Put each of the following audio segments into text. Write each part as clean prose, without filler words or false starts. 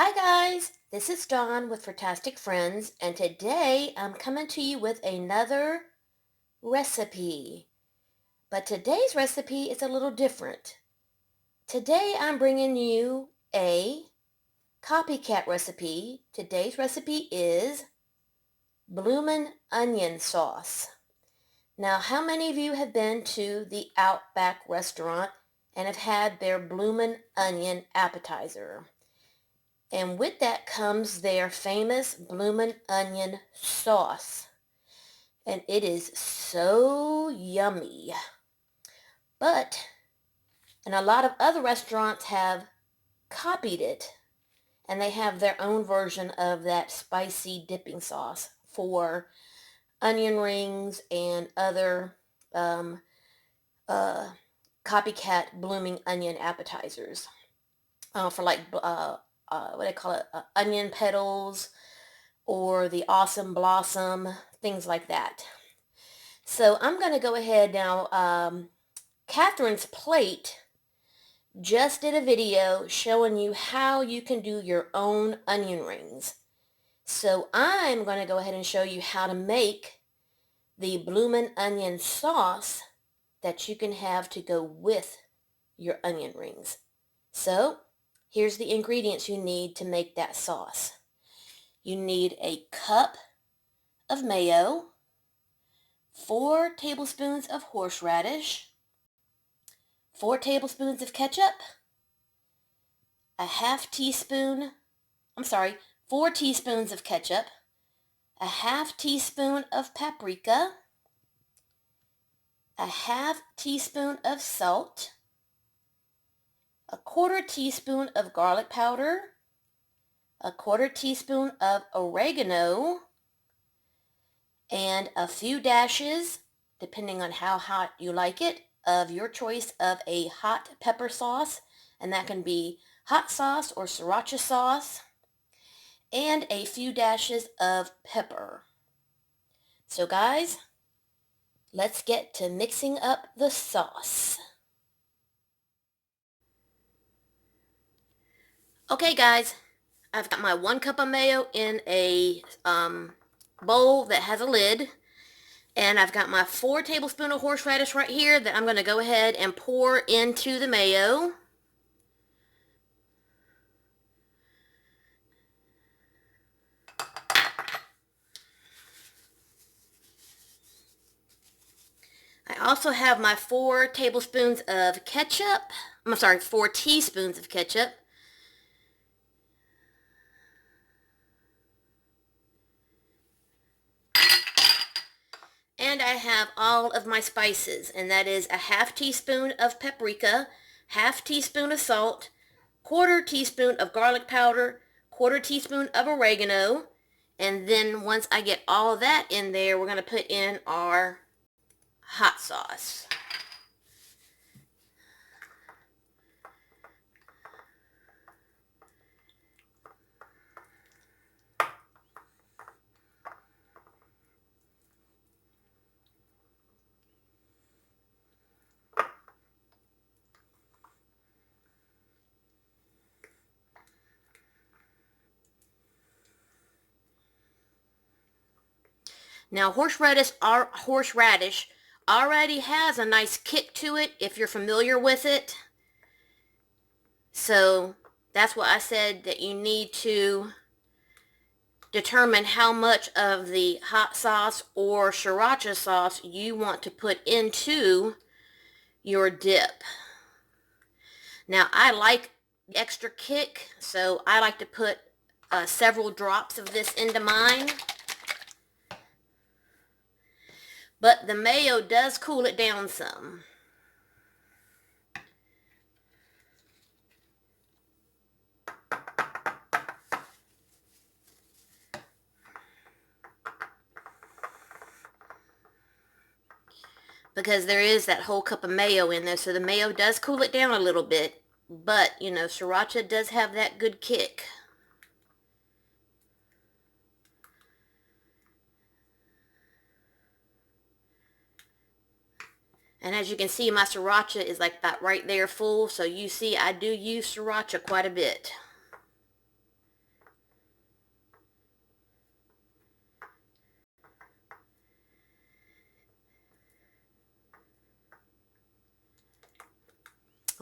Hi guys, this is Dawn with Furtastic Friends, and today I'm coming to you with another recipe. But today's recipe is a little different. Today I'm bringing you a copycat recipe. Today's recipe is Bloomin' Onion sauce. Now, how many of you have been to the Outback Restaurant and have had their Bloomin' Onion appetizer? And with that comes their famous Bloomin' Onion sauce. And it is so yummy. And a lot of other restaurants have copied it. And they have their own version of that spicy dipping sauce for onion rings and other um, uh, copycat Blooming Onion appetizers. For like, what do they call it? Onion petals, or the awesome blossom, things like that. So I'm going to go ahead now. Catherine's Plate just did a video showing you how you can do your own onion rings. So I'm going to go ahead and show you how to make the Bloomin' Onion sauce that you can have to go with your onion rings. So here's the ingredients you need to make that sauce. You need a cup of mayo, 4 tablespoons of horseradish, 4 tablespoons of ketchup, a half teaspoon, 4 teaspoons of ketchup, a half teaspoon of paprika, a half teaspoon of salt, a 1/4 teaspoon of garlic powder, a 1/4 teaspoon of oregano, and a few dashes, depending on how hot you like it, of your choice of a hot pepper sauce, and that can be hot sauce or sriracha sauce, and a few dashes of pepper. So guys, let's get to mixing up the sauce. Okay guys, I've got my 1 cup of mayo in a bowl that has a lid. And I've got my 4 tablespoons of horseradish right here that I'm going to go ahead and pour into the mayo. I also have my 4 tablespoons of ketchup. 4 teaspoons of ketchup. And I have all of my spices, and that is a half teaspoon of paprika, half teaspoon of salt, 1/4 teaspoon of garlic powder, 1/4 teaspoon of oregano, and then once I get all of that in there, we're going to put in our hot sauce. Now horseradish already has a nice kick to it if you're familiar with it. So that's why I said that you need to determine how much of the hot sauce or sriracha sauce you want to put into your dip. Now I like extra kick, so I like to put several drops of this into mine. But the mayo does cool it down some. Because there is that whole cup of mayo in there, so the mayo does cool it down a little bit. But, you know, sriracha does have that good kick. And as you can see, my sriracha is like that right there full. So you see, I do use sriracha quite a bit.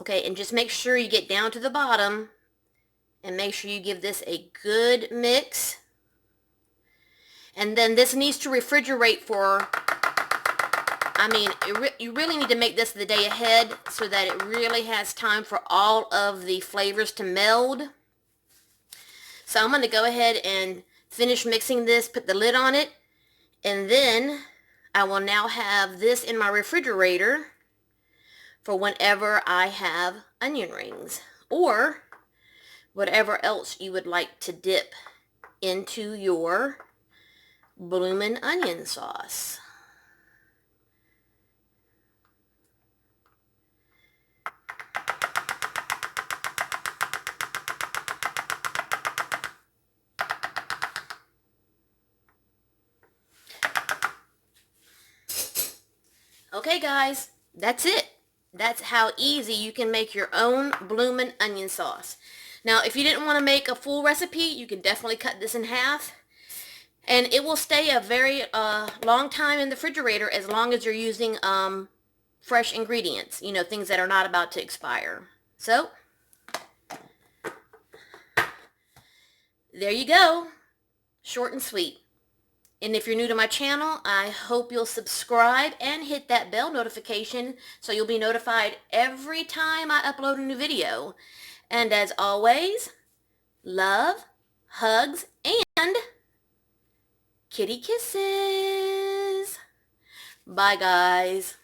Okay, and just make sure you get down to the bottom and make sure you give this a good mix. And then this needs to refrigerate for, I mean, you really need to make this the day ahead so that it really has time for all of the flavors to meld. So I'm going to go ahead and finish mixing this, put the lid on it, and then I will now have this in my refrigerator for whenever I have onion rings or whatever else you would like to dip into your Bloomin' Onion sauce. Okay guys, that's it. That's how easy you can make your own Bloomin' Onion sauce. Now if you didn't want to make a full recipe, you can definitely cut this in half. And it will stay a very long time in the refrigerator as long as you're using fresh ingredients. You know, things that are not about to expire. So, there you go. Short and sweet. And if you're new to my channel, I hope you'll subscribe and hit that bell notification so you'll be notified every time I upload a new video. And as always, love, hugs, and kitty kisses. Bye, guys.